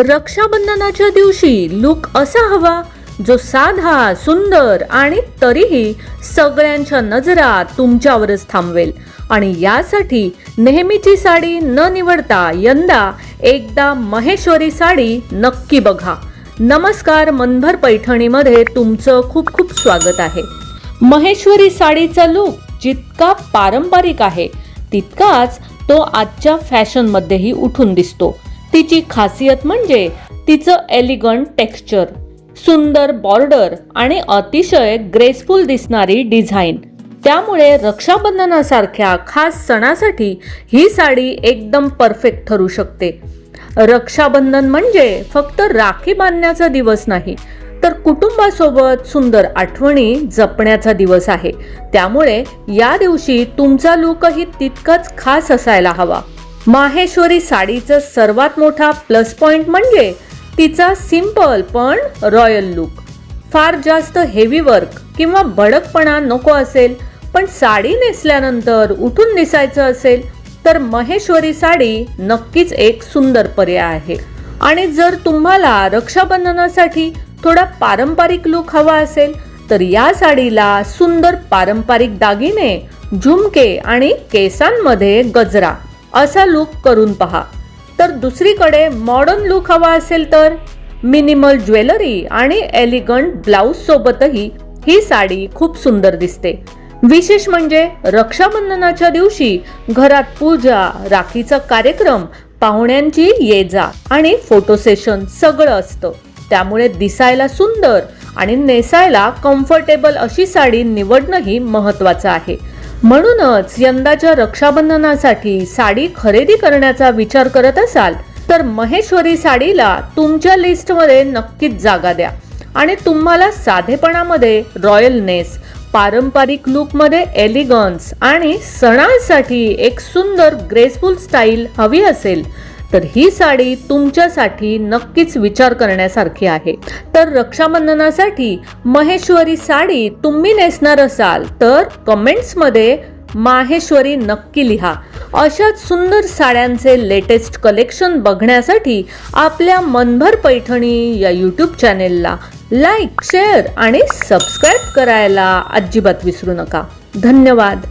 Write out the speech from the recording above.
रक्षाबंधनाच्या दिवशी लुक असा हवा जो साधा, सुंदर आणि तरीही सगळ्यांच्या नजरा तुमच्यावरच थांबवेल. आणि यासाठी नेहमीची साडी न निवडता यंदा एकदा महेश्वरी साडी नक्की बघा. नमस्कार, मनभर पैठणीमध्ये तुमचं खूप खूप स्वागत आहे. महेश्वरी साडीचा लुक जितका पारंपरिक आहे तितकाच तो आजच्या फॅशन मध्येही उठून दिसतो. तिची खासियत म्हणजे तिचं एलिगंट टेक्स्चर, सुंदर बॉर्डर आणि अतिशय ग्रेसफुल दिसणारी डिझाईन. त्यामुळे रक्षाबंधनासारख्या खास सणासाठी ही साडी एकदम परफेक्ट ठरू शकते. रक्षाबंधन म्हणजे फक्त राखी बांधण्याचा दिवस नाही, तर कुटुंबासोबत सुंदर आठवणी जपण्याचा दिवस आहे. त्यामुळे या दिवशी तुमचा लुकही तितकाच खास असायला हवा. माहेश्वरी साडीचा सर्वात मोठा प्लस पॉइंट म्हणजे तिचा सिंपल पण रॉयल लुक. फार जास्त हेवी वर्क किंवा भडकपणा नको असेल, पण साडी नेसल्यानंतर उठून दिसायचं असेल तर महेश्वरी साडी नक्कीच एक सुंदर पर्याय आहे. आणि जर तुम्हाला रक्षाबंधनासाठी थोडा पारंपरिक लुक हवा असेल तर या साडीला सुंदर पारंपरिक दागिने, झुमके आणि केसांमध्ये गजरा असा लुक करून पहा. तर दुसरीकडे मॉडर्न लुक हवा असेल तर मिनिमल ज्वेलरी आणि एलिगंट ब्लाउज सोबतही ही साडी खूप सुंदर दिसते. विशेष म्हणजे रक्षाबंधनाच्या दिवशी घरात पूजा, राखीचा कार्यक्रम, पाहुण्यांची ये जा आणि फोटो सेशन सगळं असतं. त्यामुळे दिसायला सुंदर आणि नेसायला कम्फर्टेबल अशी साडी निवडणंही महत्त्वाचं आहे. म्हणूनच यंदाच्या रक्षाबंधनासाठी साडी खरेदी करण्याचा विचार करत असाल तर महेश्वरी साडीला तुमच्या लिस्टमध्ये नक्कीच जागा द्या. आणि तुम्हाला साधेपणामध्ये रॉयलनेस, पारंपरिक लुकमध्ये एलिगन्स आणि सणांसाठी एक सुंदर ग्रेसफुल स्टाईल हवी असेल तर ही साडी तुमच्यासाठी नक्कीच विचार करण्यासारखी आहे. तर रक्षाबंधनासाठी महेश्वरी साडी तुम्ही नेसणार असाल तर कमेंट्समध्ये माहेश्वरी नक्की लिहा. अशाच सुंदर साड्यांचे लेटेस्ट कलेक्शन बघण्यासाठी आपल्या मनभर पैठणी या यूट्यूब चॅनेलला लाईक, शेअर आणि सबस्क्राईब करायला अजिबात विसरू नका. धन्यवाद.